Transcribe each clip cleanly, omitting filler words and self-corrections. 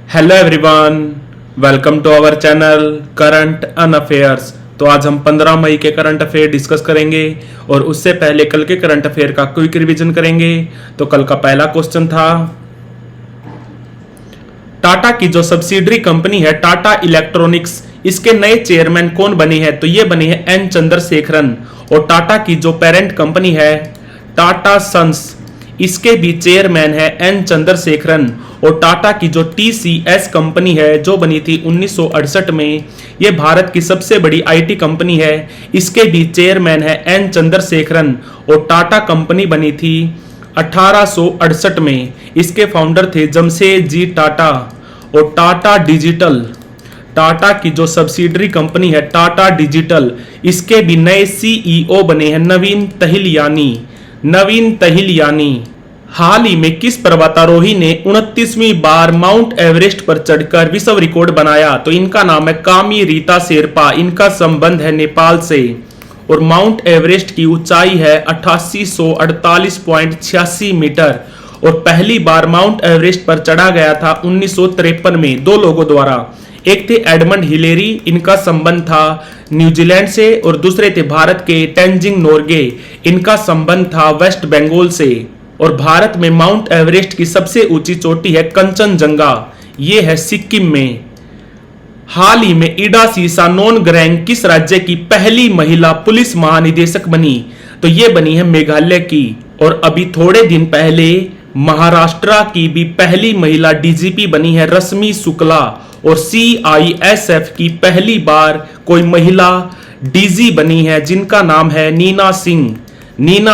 Hello everyone, welcome to our channel current and affairs. तो आज हम 15 मई के करंट अफेयर डिस्कस करेंगे और उससे पहले कल के करंट अफेयर का क्विक रिवीजन करेंगे। तो कल का पहला क्वेश्चन था, टाटा की जो सब्सिडरी कंपनी है टाटा इलेक्ट्रॉनिक्स, इसके नए चेयरमैन कौन बने हैं? तो ये बने हैं एन चंद्रशेखरन। और टाटा की जो पेरेंट कंपनी है टाटा सन्स, इसके भी चेयरमैन है एन चंद्रशेखरन। और टाटा की जो टीसीएस कंपनी है जो बनी थी 1968 में, यह भारत की सबसे बड़ी आईटी कंपनी है, इसके भी चेयरमैन है एन चंद्रशेखरन। और टाटा कंपनी बनी थी 1868 में, इसके फाउंडर थे जमशेदजी टाटा। और टाटा डिजिटल, टाटा की जो सब्सिडरी कंपनी है टाटा डिजिटल, इसके भी नए सीईओ बने हैं नवीन तहिलयानी। हाल ही में किस पर्वतारोही ने 29वीं बार माउंट एवरेस्ट पर चढ़कर विश्व रिकॉर्ड बनाया? तो इनका नाम है कामी रीता शेरपा, इनका संबंध है नेपाल से। और माउंट एवरेस्ट की ऊंचाई है 8848.86 मीटर। और पहली बार माउंट एवरेस्ट पर चढ़ा गया था 1953 में दो लोगों द्वारा। एक थे एडमंड हिलेरी, इनका संबंध था न्यूजीलैंड से। और दूसरे थे भारत के तेंजिंग नोर्गे, इनका संबंध था वेस्ट बंगाल से। और भारत में माउंट एवरेस्ट की सबसे ऊंची चोटी है कंचनजंगा, ये है सिक्किम में। हाल ही में इडा सीसा नोनग्रेंग किस राज्य की पहली महिला पुलिस महानिदेशक बनी? तो ये बनी है मेघालय की। और अभी थोड़े दिन पहले महाराष्ट्र की भी पहली महिला डीजीपी बनी है रश्मि शुक्ला। और सीआईएसएफ की पहली बार कोई महिला डीजी बनी है जिनका नाम है नीना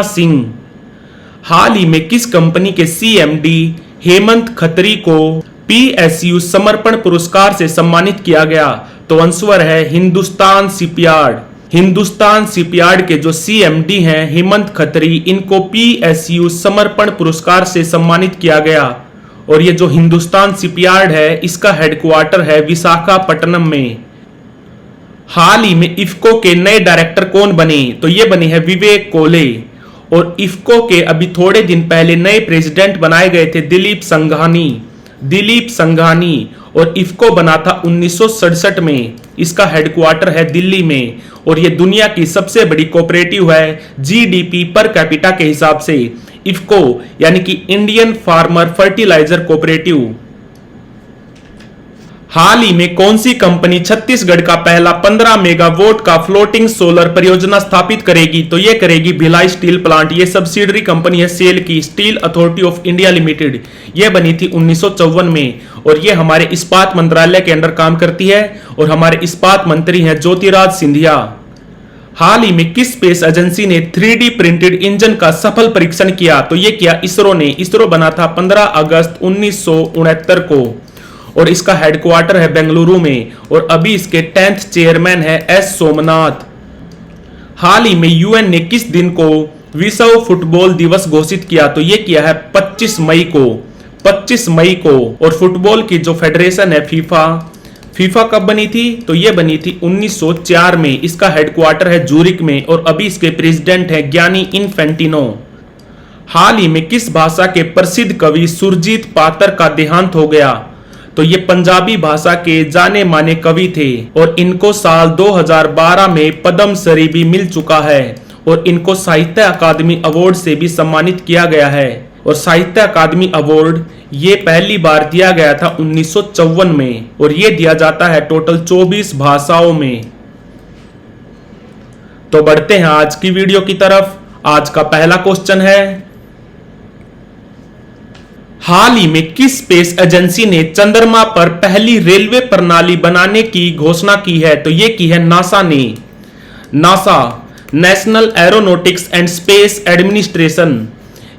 सिंह। हाल ही में किस कंपनी के सीएमडी हेमंत खत्री को पीएसयू समर्पण पुरस्कार से सम्मानित किया गया? तो आंसर है हिंदुस्तान शिपयार्ड के जो सीएमडी हैं हेमंत खत्री, इनको पीएसयू समर्पण पुरस्कार से सम्मानित किया गया। और ये जो हिंदुस्तान शिपयार्ड है इसका हेडक्वार्टर है विशाखापट्टनम में। हाल ही में इफ्को के नए डायरेक्टर कौन बने? तो ये बने हैं विवेक कोले। और इफ्को के अभी थोड़े दिन पहले नए प्रेसिडेंट बनाए गए थे दिलीप संघानी। और इफ्को बना था 1967 में, इसका हेडक्वार्टर है दिल्ली में। और ये दुनिया की सबसे बड़ी कोऑपरेटिव है जीडीपी पर कैपिटा के हिसाब से। इफ्को यानी कि इंडियन फार्मर फर्टिलाइजर कोऑपरेटिव। हाल ही में कौन सी कंपनी छत्तीसगढ़ का पहला 15 मेगावाट का फ्लोटिंग सोलर परियोजना स्थापित करेगी? तो यह करेगी भिलाई स्टील प्लांट। यह सब्सिडरी कंपनी है सेल की steel authority of India limited. यह बनी थी 1954 में। और यह हमारे इस्पात मंत्रालय के अंडर काम करती है। और हमारे इस्पात मंत्री हैं ज्योतिराज सिंधिया। हाल ही में किस स्पेस एजेंसी ने 3D प्रिंटेड इंजन का सफल परीक्षण किया? तो यह किया इसरो ने। इसरो बना था 15 अगस्त 1969 को। और इसका हेडक्वार्टर है बेंगलुरु में। और अभी इसके 10th चेयरमैन है एस सोमनाथ। हाल ही में यूएन ने किस दिन को विश्व फुटबॉल दिवस घोषित किया? तो यह किया है 25 मई को। और फुटबॉल की जो फेडरेशन है फीफा कब बनी थी? तो यह बनी थी 1904 में। इसका हेडक्वार्टर है जूरिक में। और अभी इसके प्रेसिडेंट है ज्ञानी इन्फेंटिनो। हाल ही में किस भाषा के प्रसिद्ध कवि सुरजीत पातर का देहांत हो गया? तो ये पंजाबी भाषा के जाने माने कवि थे। और इनको साल 2012 में पद्मश्री भी मिल चुका है। और इनको साहित्य अकादमी अवार्ड से भी सम्मानित किया गया है। और साहित्य अकादमी अवार्ड ये पहली बार दिया गया था 1954 में। और ये दिया जाता है टोटल 24 भाषाओं में। तो बढ़ते हैं आज की वीडियो की तरफ। आज का पहला क्वेश्चन है, हाल ही में किस स्पेस एजेंसी ने चंद्रमा पर पहली रेलवे प्रणाली बनाने की घोषणा की है? तो यह की है नासा ने। NASA national aeronautics and space administration,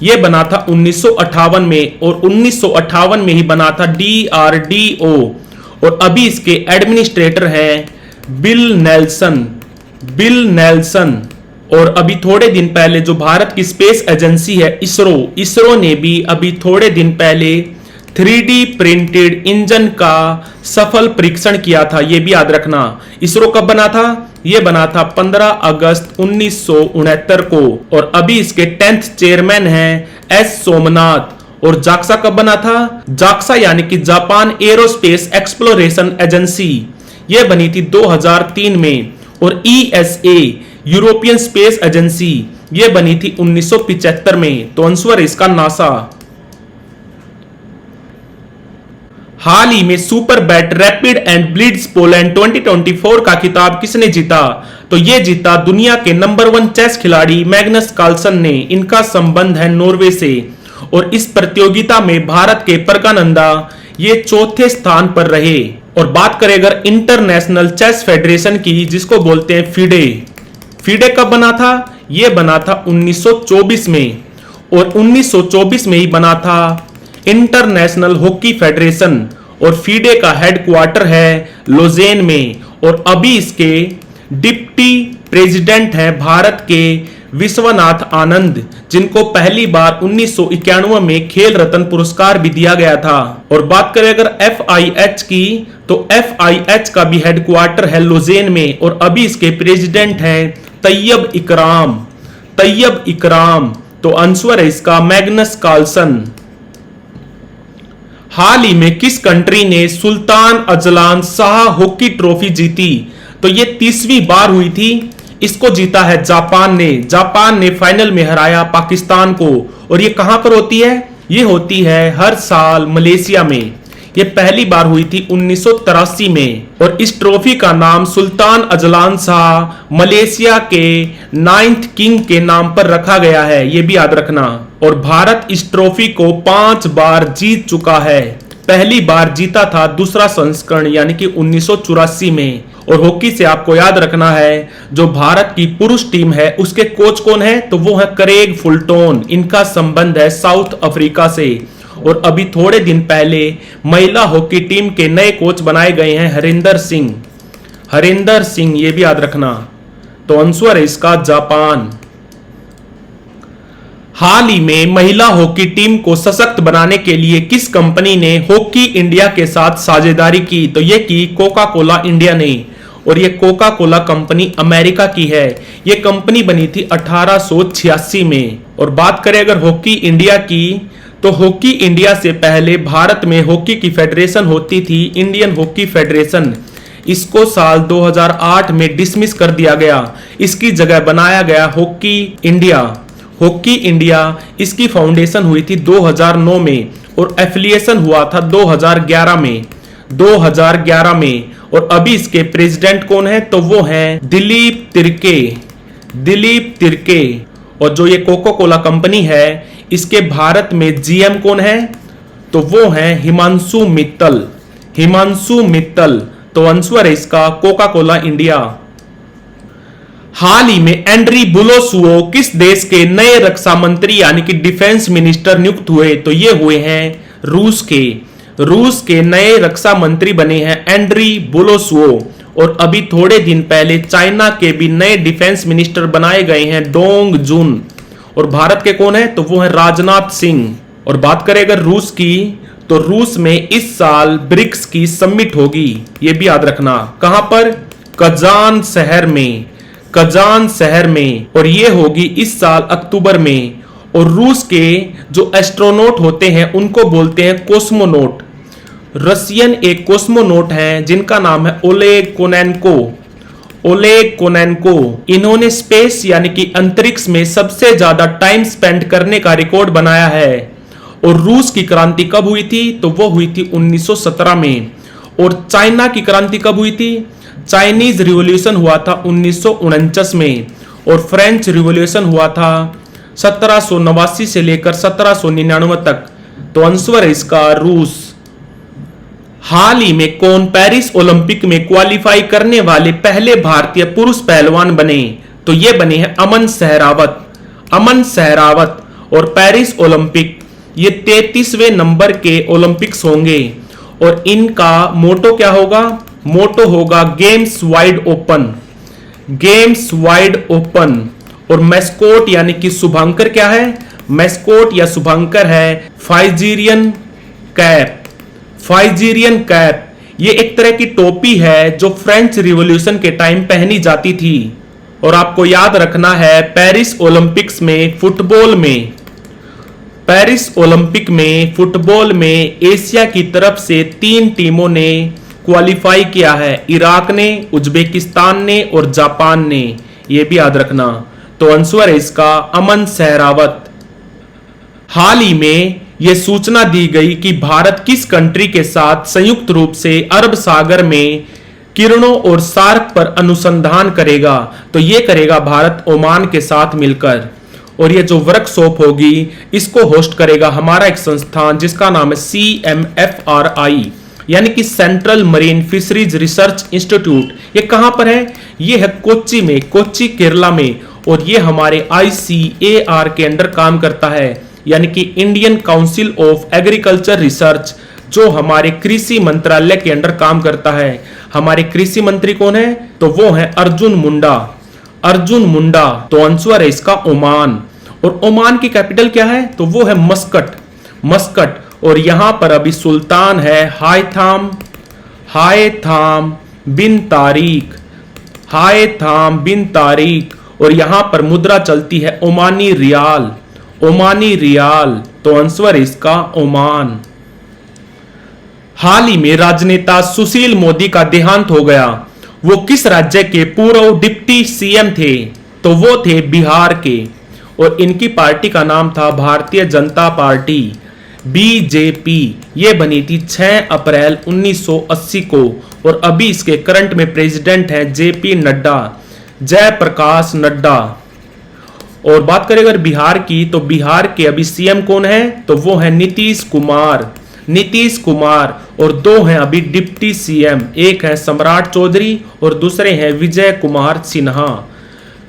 यह बना था 1958 में। और 1958 में ही बना था DRDO। और अभी इसके एडमिनिस्ट्रेटर हैं बिल नेल्सन। और अभी थोड़े दिन पहले जो भारत की स्पेस एजेंसी है इसरो ने भी अभी थोड़े दिन पहले 3D प्रिंटेड इंजन का सफल परीक्षण किया था। यह भी याद रखना। इसरो कब बना था? यह बना था 15 अगस्त 1969 को। और अभी इसके 10th चेयरमैन हैं एस सोमनाथ। और जाक्सा कब बना था? जाक्सा यानी कि जापान एरोस्पेस एक्सप्लोरेशन एजेंसी, यह बनी थी 2003 में। और ESA यूरोपियन स्पेस एजेंसी, यह बनी थी 1975 में। तो आंसर इसका नासा। हाल ही में super bat rapid and blitz Poland 2024 का खिताब किसने जीता? तो यह जीता दुनिया के नंबर 1 चेस खिलाड़ी मैग्नस कार्लसन ने। इनका संबंध है नॉर्वे से। और इस प्रतियोगिता में भारत के प्रज्ञानंदा ये चौथे स्थान पर रहे। और बात करें अगर इंटरनेशनल चेस फेडरेशन की, जिसको बोलते हैं फिडे, फिडे कब बना था? यह बना था 1924 में। और 1924 में ही बना था इंटरनेशनल हॉकी फेडरेशन। और फीडे का हेडक्वार्टर है लोजेन में। और अभी इसके डिप्टी प्रेसिडेंट हैं भारत के विश्वनाथ आनंद, जिनको पहली बार 1991 में खेल रत्न पुरस्कार भी दिया गया था। और बात करें अगर FIH की, तो FIH का भी हेडक्वार्टर है लोजेन में। और अभी इसके प्रेसिडेंट हैं तैयब इकराम, तैयब इकराम। तो आंसर है इसका मैग्नस कार्लसन। हाल ही में किस कंट्री ने Sultan Azlan Shah hockey trophy जीती? तो ये 30वीं बार हुई थी। इसको जीता है जापान ने। जापान ने फाइनल में हराया पाकिस्तान को। और ये कहां पर होती है? ये होती है हर साल मलेशिया में। ये पहली बार हुई थी 1983 में। और इस ट्रॉफी का नाम सुल्तान अजलान शाह मलेशिया के 9th किंग के नाम पर रखा गया है, ये भी याद रखना। और भारत इस ट्रॉफी को 5 बार जीत चुका है। पहली बार जीता था दूसरा संस्करण यानी कि 1984 में। और हॉकी से आपको याद रखना है, जो भारत की पुरुष टीम है उसके कोच कौन है? तो वो है क्रेग फुलटोन। इनका संबंध है साउथ अफ्रीका से। और अभी थोड़े दिन पहले महिला हॉकी टीम के नए कोच बनाए गए हैं हरिंदर सिंह, हरिंदर सिंह, ये भी याद रखना। तो आंसर है इसका जापान। हाल ही में महिला हॉकी टीम को सशक्त बनाने के लिए किस कंपनी ने हॉकी इंडिया के साथ साझेदारी की? तो ये की कोका कोला इंडिया ने। और ये कोका कोला कंपनी अमेरिका की है। ये कंपनी बनी थी 1886 में। और बात करें अगर हॉकी इंडिया की, तो हॉकी इंडिया से पहले भारत में हॉकी की फेडरेशन होती थी, इंडियन हॉकी फेडरेशन। इसको साल 2008 में डिसमिस कर दिया गया। इसकी जगह बनाया गया हॉकी इंडिया। हॉकी इंडिया इसकी फाउंडेशन हुई थी 2009 में। और एफिलिएशन हुआ था 2011 में, 2011 में। और अभी इसके प्रेसिडेंट कौन है? तो वो हैं दिलीप तिर्के, दिलीप तिर्के। और जो ये कोका कोला कंपनी है, इसके भारत में GM कौन है? तो वो हैं हिमांशु मित्तल, हिमांशु मित्तल। तो आंसर है इसका कोका कोला इंडिया। हाल ही में एंड्री बुलोसुओ किस देश के नए रक्षा मंत्री यानी कि डिफेंस मिनिस्टर नियुक्त हुए? तो ये हुए हैं रूस के। रूस के नए रक्षा मंत्री बने हैं एंड्री बुलोसुओ। और अभी थोड़े दिन पहले चाइना के भी नए डिफेंस मिनिस्टर बनाए गए हैं डोंग जुन। और भारत के कौन है? तो वो है राजनाथ सिंह। और बात करें अगर रूस की, तो रूस में इस साल ब्रिक्स की समिट होगी, ये भी याद रखना। कहां पर? कजान शहर में, कजान शहर में। और ये होगी इस साल अक्टूबर में। और रूस के जो एस्ट्रोनॉट होते हैं उनको बोलते हैं कोस्मोनॉट। रशियन एक कोस्मोनॉट हैं जिनका नाम है ओलेग कोनेन्को, ओलेग कोनेन्को। इन्होंने स्पेस यानी कि अंतरिक्ष में सबसे ज्यादा टाइम स्पेंड करने का रिकॉर्ड बनाया है। और रूस की क्रांति कब हुई थी? तो वो हुई थी 1917 में। और चाइना की क्रांति कब हुई थी? चाइनीज रिवॉल्यूशन हुआ था 1949 में। और फ्रेंच रिवॉल्यूशन हुआ था 1789 से लेकर 1799 तक। तो आंसर है इसका रूस। हाल ही में कौन पेरिस ओलंपिक में क्वालिफाई करने वाले पहले भारतीय पुरुष पहलवान बने? तो ये बने हैं अमन सहरावत, अमन सहरावत। और पेरिस ओलंपिक ये 33वें नंबर के ओलंपिक्स होंगे। और इनका मोटो क्या होगा? मोटो होगा games wide open, games wide open. और मैस्कोट यानी कि शुभंकर क्या है? मैस्कोट या शुभंकर है फाइजीरियन कैप, फाइजीरियन कैप। ये एक तरह की टोपी है जो फ्रेंच रिवॉल्यूशन के टाइम पहनी जाती थी। और आपको याद रखना है पेरिस ओलंपिक्स में फुटबॉल में पेरिस ओलंपिक में फुटबॉल में एशिया की तरफ से 3 टीमों ने क्वालिफाई किया है। इराक ने, उज्बेकिस्तान ने और जापान ने। यह भी याद रखना। तो आंसर है इसका अमन सहरावत। हाल ही में यह सूचना दी गई कि भारत किस कंट्री के साथ संयुक्त रूप से अरब सागर में किरणों और सार्क पर अनुसंधान करेगा। तो यह करेगा भारत ओमान के साथ मिलकर। और ये जो वर्कशॉप होगी इसको होस्ट करेगा हमारा एक संस्थान जिसका नाम है CMFRI, यानी कि central marine fisheries research institute. ये कहां पर है? ये है कोच्चि में, कोच्चि केरला में। और ये हमारे ICAR के अंडर काम करता है, यानी कि Indian council of agriculture research, जो हमारे कृषि मंत्रालय के अंडर काम करता है। हमारे कृषि मंत्री कौन है? तो वो है अर्जुन मुंडा। अर्जुन मुंडा। तो आंसर है इसका ओमान। और ओमान की कैपिटल क्या है? तो वो है मस्कट, मस्कट। और यहां पर अभी सुल्तान है हायथाम बिन तारिक, हायथाम बिन तारिक। और यहां पर मुद्रा चलती है ओमानी रियाल, ओमानी रियाल। तो आंसर है इसका ओमान। हाल ही में राजनेता सुशील मोदी का देहांत हो गया। वो किस राज्य के पूर्व डिप्टी CM थे? तो वो थे बिहार के। और इनकी पार्टी का नाम था भारतीय जनता पार्टी, BJP। ये बनी थी 6 अप्रैल 1980 को। और अभी इसके करंट में प्रेसिडेंट हैं JP नड्डा, जयप्रकाश नड्डा। और बात करें अगर बिहार की, तो बिहार के अभी CM कौन है? तो वो है नीतीश कुमार, नीतीश कुमार। और 2 हैं अभी डिप्टी CM, एक है सम्राट चौधरी और दूसरे हैं विजय कुमार सिन्हा,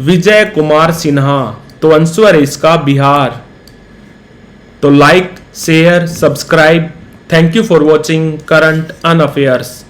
विजय कुमार सिन्हा। तो आंसर है इसका बिहार। तो like, share, subscribe. Thank you for watching current and affairs.